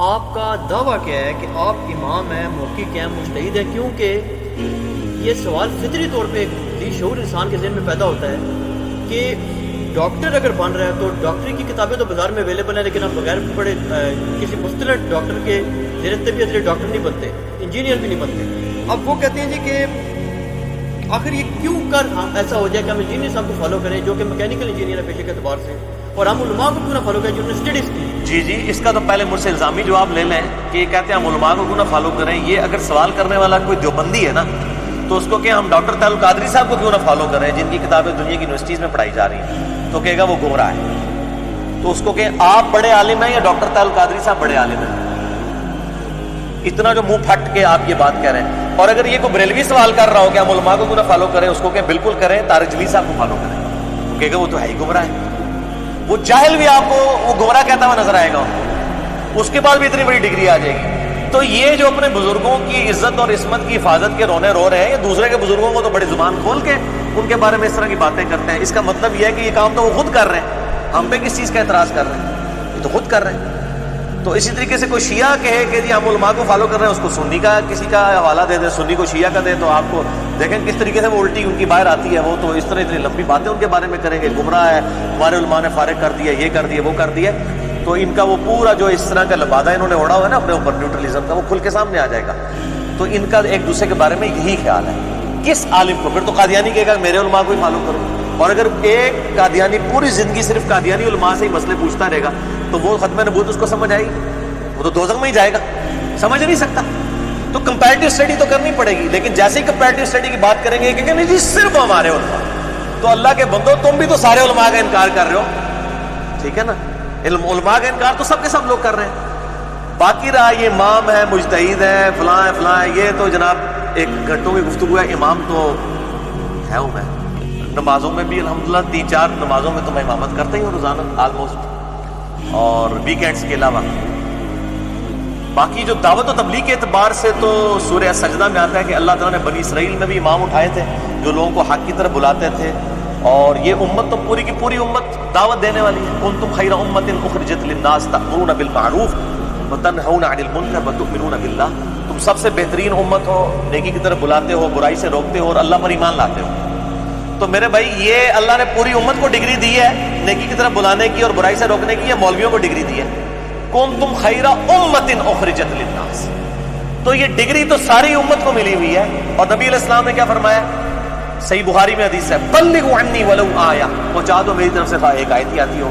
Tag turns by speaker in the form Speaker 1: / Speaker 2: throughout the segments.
Speaker 1: آپ کا دعویٰ کیا ہے کہ آپ امام ہیں، محقق ہیں، مجتہد ہیں؟ کیونکہ یہ سوال فطری طور پہ ایک شعور انسان کے ذہن میں پیدا ہوتا ہے کہ ڈاکٹر اگر بن رہا ہے تو ڈاکٹری کی کتابیں تو بازار میں اویلیبل ہیں، لیکن آپ بغیر پڑھے کسی مصطلح ڈاکٹر کے زیر طبیعت کے ڈاکٹر نہیں بنتے، انجینئر بھی نہیں بنتے۔ اب وہ کہتے ہیں جی کہ آخر یہ کیوں کر ایسا ہو جائے کہ ہم انجینئر صاحب کو فالو کریں جو کہ میکینیکل انجینئر ہے پیشے کے اعتبار سے، اور ہم علماء کو کیوں نہ فالو کریں جنہوں نے اسٹڈیز کی؟
Speaker 2: جی اس کا تو پہلے مجھ سے الزامی جواب لے لیں کہ یہ کہتے ہیں ہم علماء کو کیوں نہ فالو کریں۔ یہ اگر سوال کرنے والا کوئی دیوبندی ہے نا تو اس کو کہ ہم ڈاکٹر طاہر القادری صاحب کو کیوں نہ فالو کریں جن کی کتابیں دنیا کی یونیورسٹیز میں پڑھائی جا رہی ہیں، تو کہے گا وہ گمراہ ہے۔ تو اس کو کہ آپ بڑے عالم ہیں یا ڈاکٹر طاہر القادری صاحب بڑے عالم ہیں؟ اتنا جو منہ پھٹ کے آپ یہ بات کہہ رہے ہیں۔ اور اگر یہ کوئی بریلوی سوال کر رہا ہو کہ ہم علماء کو کیوں نہ فالو کریں، اس کو کہ بالکل کریں، طارق جمیل صاحب کو فالو کریں، تو کہے گا وہ تو ہے ہی گمراہ ہے۔ وہ جاہل بھی آپ کو وہ گمراہ کہتا ہوا نظر آئے گا، اس کے بعد بھی اتنی بڑی ڈگری آ جائے گی۔ تو یہ جو اپنے بزرگوں کی عزت اور عصمت کی حفاظت کے رونے رو رہے ہیں، یہ دوسرے کے بزرگوں کو تو بڑی زبان کھول کے ان کے بارے میں اس طرح کی باتیں کرتے ہیں۔ اس کا مطلب یہ ہے کہ یہ کام تو وہ خود کر رہے ہیں، ہم پہ کس چیز کا اعتراض کر رہے ہیں؟ یہ تو خود کر رہے ہیں۔ تو اسی طریقے سے کوئی شیعہ کہے کہ جی ہم علماء کو فالو کر رہے ہیں، اس کو سنی کا کسی کا حوالہ دے دیں، سنی کو شیعہ کا دیں، تو آپ کو دیکھیں کس طریقے سے وہ الٹی ان کی باہر آتی ہے۔ وہ تو اس طرح اتنی لمبی باتیں ان کے بارے میں کریں گے، گمراہ ہے، ہمارے علماء نے فارغ کر دیا، یہ کر دیا، وہ کر دیا۔ تو ان کا وہ پورا جو اس طرح کا لبادہ انہوں نے اوڑھا ہوا ہے نا اپنے اوپر نیوٹرلزم کا، وہ کھل کے سامنے آ جائے گا۔ تو ان کا ایک دوسرے کے بارے میں یہی خیال ہے۔ کس عالم کو؟ پھر تو قادیانی کہے گا میرے علماء کو ہی فالو کرو، اور اگر ایک قادیانی پوری زندگی صرف قادیانی علماء سے ہی مسئلے پوچھتا رہے گا تو وہ ختم نبوت اس کو سمجھ آئے گی؟ وہ تو دوزخ میں ہی جائے گا، سمجھ نہیں سکتا۔ تو کمپیریٹیو اسٹڈی تو کرنی پڑے گی، لیکن جیسے ہی کمپیریٹیو اسٹڈی کی بات کریں گے کہ نہیں جی صرف ہمارے علماء، تو اللہ کے بندو تم بھی تو سارے علماء کا انکار کر رہے ہو، ٹھیک ہے نا؟ علماء کا انکار تو سب کے سب لوگ کر رہے ہیں۔ باقی رہا یہ امام ہے، مجتہد ہے، فلاں ہے فلاں ہے، یہ تو جناب ایک گھنٹوں کی گفتگو ہے۔ امام تو ہے ہوں میں، نمازوں میں بھی الحمدللہ 3-4 نمازوں میں تو میں امامت کرتا ہی ہوں روزانہ آلموسٹ، اور ویکینڈز کے علاوہ۔ باقی جو دعوت و تبلیغ کے اعتبار سے تو سورہ سجدہ میں آتا ہے کہ اللہ تعالیٰ نے بنی اسرائیل میں بھی امام اٹھائے تھے جو لوگوں کو حق کی طرف بلاتے تھے، اور یہ امت تو پوری کی پوری امت دعوت دینے والی ہے۔ کنتم خیر امت اخرجت للناس تأمرون بالمعروف وتنہون عن المنکر وتؤمنون باللہ، تم سب سے بہترین امت ہو، نیکی کی طرف بلاتے ہو، برائی سے روکتے ہو، اور اللہ پر ایمان لاتے ہو۔ تو میرے بھائی یہ اللہ نے پوری امت کو ڈگری دی ہے نیکی کی طرف بلانے کی اور برائی سے روکنے کی، یا مولویوں کو ڈگری دی ہے؟ کنتم خیر امت اخرجت للناس، تو یہ ڈگری تو ساری امت کو ملی ہوئی ہے۔ اور نبی علیہ السلام نے کیا فرمایا؟ صحیح بخاری میں حدیث ہے، بلغوا عنی ولو آیہ، پہنچا دو میری طرف سے خواہ ایک آیت ہی آتی ہو۔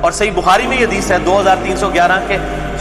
Speaker 2: اور صحیح بخاری میں یہ حدیث ہے 2311 کے،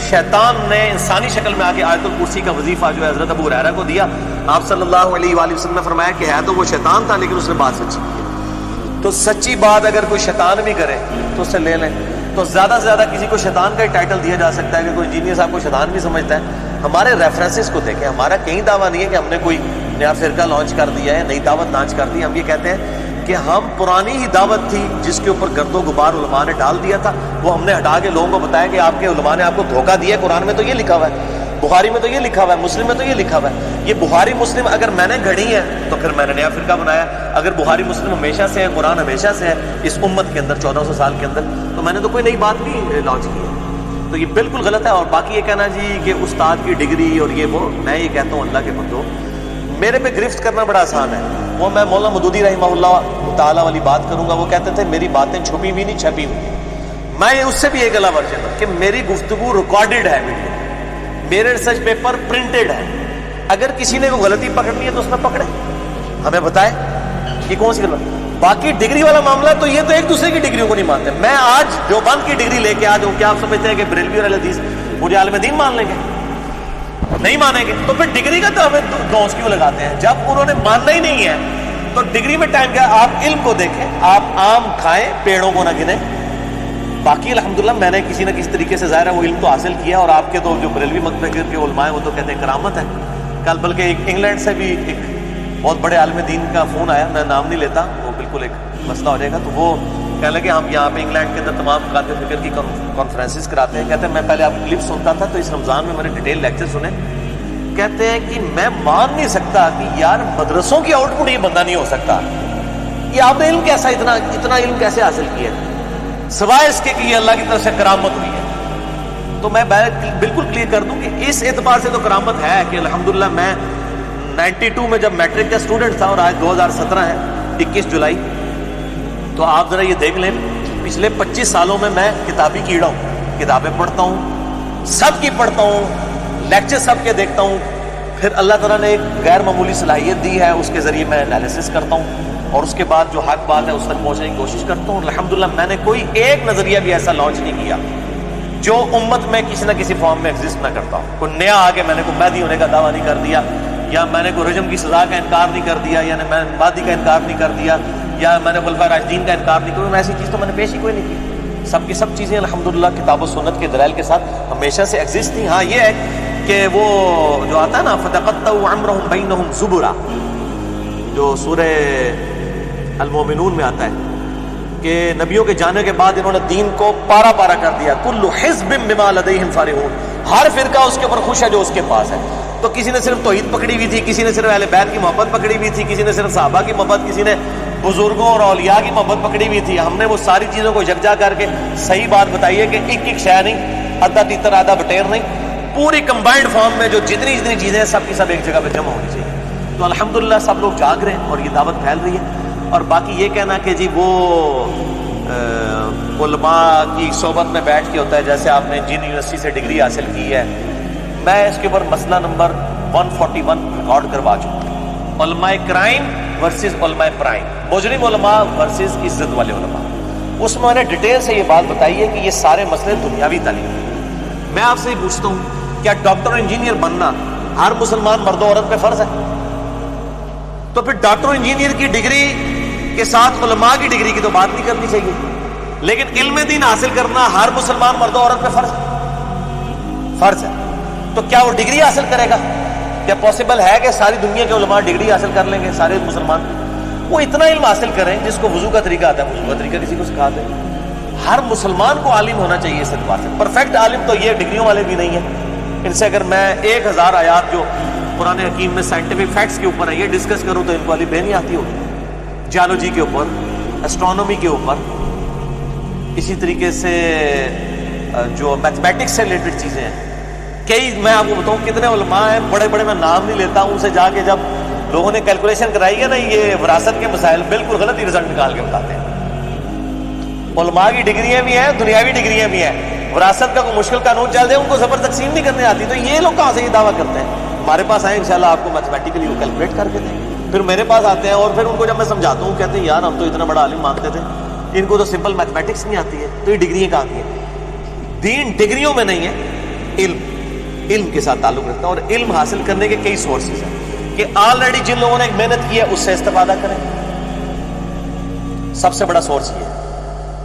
Speaker 2: شیطان نے انسانی شکل میں آ کے آیت الکرسی کا وظیفہ جو ہے حضرت ابو ہریرہ کو دیا۔ آپ صلی اللہ علیہ وآلہ وسلم نے فرمایا کہ ہے تو وہ شیطان تھا لیکن اس نے بات سچی کی۔ تو سچی بات اگر کوئی شیطان بھی کرے تو اسے لے لیں۔ تو زیادہ سے زیادہ کسی کو شیطان کا ہی ٹائٹل دیا جا سکتا ہے کہ کوئی انجینئر صاحب کو شیطان بھی سمجھتا ہے۔ ہمارے ریفرنسز کو دیکھیں، ہمارا کہیں دعویٰ نہیں ہے کہ ہم نے کوئی نیا فرقہ لانچ کر دیا ہے، نئی دعوت لانچ کر دی۔ ہم یہ کہتے ہیں کہ ہم پرانی ہی دعوت تھی جس کے اوپر گرد و غبار علماء نے ڈال دیا تھا، وہ ہم نے ہٹا کے لوگوں کو بتایا کہ آپ کے علماء نے آپ کو دھوکہ دیا ہے۔ قرآن میں تو یہ لکھا ہوا ہے، بخاری میں تو یہ لکھا ہوا ہے، مسلم میں تو یہ لکھا ہوا ہے۔ یہ بخاری مسلم اگر میں نے گھڑی ہے تو پھر میں نے نیا فرقہ بنایا۔ اگر بخاری مسلم ہمیشہ سے ہے، قرآن ہمیشہ سے ہے اس امت کے اندر 1400 سال کے اندر، تو میں نے تو کوئی نئی بات نہیں لانچ کی ہے۔ تو یہ بالکل غلط ہے۔ اور باقی یہ کہنا جی کہ استاد کی ڈگری اور یہ وہ، میں یہ کہتا ہوں اللہ کے بندو میرے پہ گرفت کرنا بڑا آسان ہے۔ وہ میں مولانا مودودی رحمہ اللہ تعالیٰ والی بات کروں گا، وہ کہتے تھے میری باتیں چھپی ہوئی نہیں چھپی ہوئی۔ میں اس سے بھی ایک الگ ورژن ہوں کہ میری گفتگو ریکارڈڈ ہے، میرے ریسرچ پیپر پرنٹڈ ہے۔ اگر کسی نے کوئی غلطی پکڑنی ہے تو اس میں پکڑے، ہمیں بتائے کہ کون سی غلط۔ باقی ڈگری والا معاملہ تو یہ تو ایک دوسرے کی ڈگریوں کو نہیں مانتے۔ میں آج دیوبند کی ڈگری لے کے آ جاؤں، کیا آپ سمجھتے ہیں کہ بریلوی اور اہل حدیث مجھے عالم دین مان لیں گے؟ نہیں مانیں گے۔ تو پھر ڈگری کا تو ہمیں ڈونس کیوں لگاتے ہیں؟ جب انہوں نے ماننا ہی نہیں ہے تو ڈگری میں ٹائم کیا؟ آپ علم کو دیکھیں، آپ آم کھائیں، پیڑوں کو نہ گنیں۔ باقی الحمدللہ میں نے کسی نہ کسی طریقے سے ظاہر ہے وہ علم تو حاصل کیا، اور آپ کے تو جو بریلوی مکتبہ کے علماء ہیں وہ تو کہتے ہیں کرامت ہے۔ کل بلکہ ایک انگلینڈ سے بھی ایک بہت بڑے عالم دین کا فون آیا، میں نام نہیں لیتا، وہ بالکل ایک مسئلہ ہو جائے گا۔ تو وہ کہنے لگے ہم یہاں پہ انگلینڈ کے اندر تمام قاطع فکر کی کانفرنسز کراتے ہیں۔ کہتے ہیں میں پہلے آپ کی کلپ سنتا تھا تو اس رمضان میں میں نے ڈیٹیل لیکچر سنے، کہتے ہیں کہ میں مان نہیں سکتا کہ یار مدرسوں کی آؤٹ پٹ یہ بندہ نہیں ہو سکتا، یہ آپ نے علم کیسا اتنا علم کیسے حاصل کیا، سوائے اس کے کہ یہ اللہ کی طرف سے کرامت ہوئی ہے۔ تو میں بالکل کلیئر کر دوں کہ اس اعتبار سے تو کرامت ہے کہ الحمدللہ میں 92 میں جب میٹرک کا اسٹوڈنٹ تھا اور آج 2017 ہے 21 جولائی، تو آپ ذرا یہ دیکھ لیں پچھلے 25 سالوں میں کتابی کیڑا ہوں، کتابیں پڑھتا ہوں، سب کی پڑھتا ہوں، لیکچر سب کے دیکھتا ہوں، پھر اللہ تعالیٰ نے ایک غیر معمولی صلاحیت دی ہے، اس کے ذریعے میں انالیسس کرتا ہوں اور اس کے بعد جو حق بات ہے اس تک پہنچنے کی کوشش کرتا ہوں. الحمدللہ میں نے کوئی ایک نظریہ بھی ایسا لانچ نہیں کیا جو امت میں کسی نہ کسی فارم میں ایگزسٹ نہ کرتا ہوں. کوئی نیا آگے میں نے کوئی مہدی ہونے کا دعویٰ نہیں کر دیا، یا میں نے کوئی رجم کی سزا کا انکار نہیں کر دیا، یا میں نے مہدی کا انکار نہیں کر دیا، یا میں نے خلفائے راشدین کا انکار نہیں کیا. ایسی چیز تو میں نے پیش ہی کوئی نہیں کی. سب کی سب چیزیں الحمدللہ کتاب و سنت کے دلائل کے ساتھ ہمیشہ سے ایگزسٹ تھیں. ہاں یہ ہے کہ وہ جو آتا ہے نا فَتَقَطَّعُوا عَمْرَهُمْ بَيْنَهُمْ زُبُرًا، جو سورہ المومنون میں آتا ہے کہ نبیوں کے جانے کے بعد انہوں نے دین کو پارا پارا کر دیا. کل حزب بما لدیہم فارغون، ہر فرقہ اس کے اوپر خوش ہے جو اس کے پاس ہے. تو کسی نے صرف توحید پکڑی ہوئی تھی، کسی نے صرف اہل بیت کی محبت پکڑی ہوئی تھی، کسی نے صرف صحابہ کی محبت، کسی نے بزرگوں اور اولیاء کی محبت پکڑی ہوئی تھی. ہم نے وہ ساری چیزوں کو یکجا کر کے صحیح بات بتائی ہے کہ ایک ایک شے نہیں، آدھا تیتر آدھا بٹیر نہیں، پوری کمبائنڈ فارم میں جو جتنی چیزیں ہیں سب کی سب ایک جگہ پہ جمع ہونی چاہیے. تو الحمدللہ سب لوگ جاگ رہے ہیں اور یہ دعوت پھیل رہی ہے. اور باقی یہ کہنا کہ جی وہ علماء کی صحبت میں بیٹھ کے ہوتا ہے، جیسے آپ نے جن یونیورسٹی سے ڈگری حاصل کی ہے، میں اس کے اوپر مسئلہ نمبر 141 ریکارڈ کروا چکا ہوں. علماء کرائم ورسز علماء پرائم، مجرم علماء ورسز عزت والے علماء. اس میں نے ڈیٹیل سے یہ بات بتائی ہے کہ یہ سارے مسئلے دنیاوی تعلیم. میں آپ سے یہ پوچھتا ہوں کیا ڈاکٹر اور انجینئر بننا ہر مسلمان مرد و عورت پہ فرض ہے؟ تو پھر ڈاکٹر اور انجینئر کی ڈگری کے ساتھ علماء کی ڈگری کی تو بات نہیں کرنی چاہیے. لیکن علم دین حاصل کرنا ہر مسلمان مرد و عورت پہ فرض ہے. تو کیا وہ ڈگری حاصل کرے گا؟ کیا پاسبل ہے کہ ساری دنیا کے علماء ڈگری حاصل کر لیں گے سارے مسلمان؟ وہ اتنا علم حاصل کریں جس کو وضو کا طریقہ آتا ہے، وضو کا طریقہ کسی کو سکھا دیں. ہر مسلمان کو عالم ہونا چاہیے اس اعتبار سے. پرفیکٹ عالم تو یہ ڈگریوں والے بھی نہیں ہیں. ان سے اگر میں 1000 آیات جو قرآن حکیم میں سائنٹیفک فیکٹس کے اوپر ہیں یہ ڈسکس کروں تو ان کو علی بے نہیں آتی ہوگی. جیولوجی کے اوپر، اسٹرانومی کے اوپر، اسی طریقے سے جو میتھمیٹکس سے ریلیٹڈ چیزیں ہیں. کئی میں آپ کو بتاؤں کتنے علماء ہیں بڑے بڑے، میں نام نہیں لیتا ہوں، ان سے جا کے جب لوگوں نے کیلکولیشن کرائی ہے نا یہ وراثت کے مسائل، بالکل غلط ہی رزلٹ نکال کے بتاتے ہیں. علماء کی ڈگریاں بھی ہیں، دنیاوی ڈگریاں بھی ہیں. وراثت کا کوئی مشکل قانون چل دے ان کو زبر تقسیم نہیں کرنے آتی. تو یہ لوگ کہاں سے یہ دعویٰ کرتے ہیں؟ ہمارے پاس آئے انشاءاللہ آپ کو میتھمیٹیکلی وہ کیلکولیٹ کر کے دیں. پھر میرے پاس آتے ہیں اور پھر ان کو جب میں سمجھاتا ہوں کہتے ہیں یار ہم تو اتنا بڑا عالم مانتے تھے، ان کو تو سمپل میتھمیٹکس نہیں آتی ہے. تو یہ ڈگریاں کہاں کی ہیں؟ دین ڈگریوں میں نہیں ہے، علم کے ساتھ تعلق رکھتا ہے. اور علم حاصل کرنے کے کئی سورسز ہیں کہ آلریڈی جن لوگوں نے محنت کی ہے اس سے استفادہ کریں. سب سے بڑا سورس یہ ہے،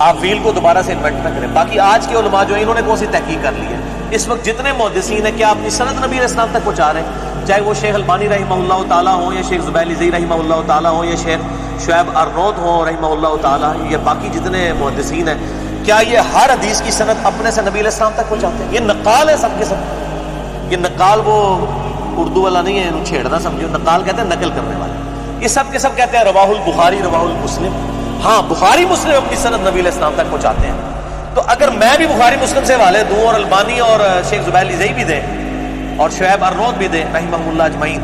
Speaker 2: آپ ویل کو دوبارہ سے انوینٹ نہ کریں. باقی آج کے علماء جو انہوں نے کون سی تحقیق کر لی ہے، اس وقت جتنے محدثین ہیں کیا اپنی سند نبی علیہ السلام تک پہنچا رہے ہیں؟ چاہے وہ شیخ البانی رحمہ اللہ تعالیٰ ہوں، یا شیخ زبیر علی رحمہ اللہ تعالیٰ ہوں، یا شیخ شعیب ارنوت ہوں رحمہ اللہ تعالیٰ، یا باقی جتنے محدثین ہیں، کیا یہ ہر حدیث کی سند اپنے سے نبی علیہ السلام تک پہنچاتے ہیں؟ یہ نقال ہے سب کے سب. یہ نقال وہ اردو والا نہیں ہے، انہوں چھیڑنا سمجھو. نقال کہتے ہیں نقل کرنے والے. یہ سب کے سب کہتے ہیں رواہ البخاری، رواہ المسلم. ہاں بخاری مسلم اپنی سند نبی علیہ السلام تک پہنچاتے ہیں. تو اگر میں بھی بخاری مسلم سے حوالے دوں اور البانی اور شیخ زبیر علی بھی دیں اور شعیب ارنوت بھی دیں رحمہ اللہ اجمعین،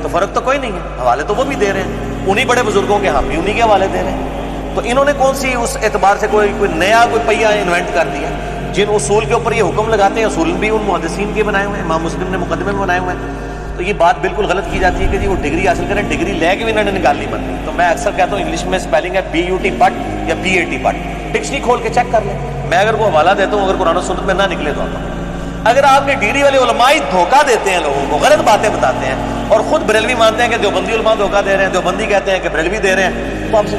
Speaker 2: تو فرق تو کوئی نہیں ہے. حوالے تو وہ بھی دے رہے ہیں، انہی بڑے بزرگوں کے، ہم بھی انہی کے حوالے دے رہے ہیں. تو انہوں نے کون سی اس اعتبار سے کوئی نیا کوئی پہیہ انوینٹ کر دیا؟ جن اصول کے اوپر یہ حکم لگاتے ہیں اصول بھی ان محدثین کے بنائے ہوئے ہیں، امام مسلم نے مقدمے میں بنائے ہوئے ہیں. تو یہ بات بالکل غلط کی جاتی ہے کہ جی وہ ڈگری حاصل کریں، ڈگری لے کے بھی انہوں نے نکالنی بنتی. تو میں اکثر کہتا ہوں انگلش میں اسپیلنگ ہے BUT بٹ یا BAT بٹ. ڈکشنری کھول کے چیک کر لیں. میں اگر وہ حوالہ دیتا ہوں، اگر قرآن و سنت میں نہ نکلے تو آپ اگر آپ کے ڈگری والے علماء دھوکہ دیتے ہیں لوگوں کو، غلط باتیں بتاتے ہیں اور خود بریلوی مانتے ہیں کہ دیوبندی علماء دھوکہ دے رہے ہیں، دیوبندی کہتے ہیں کہ بریلوی دے رہے ہیں، تو آپ سے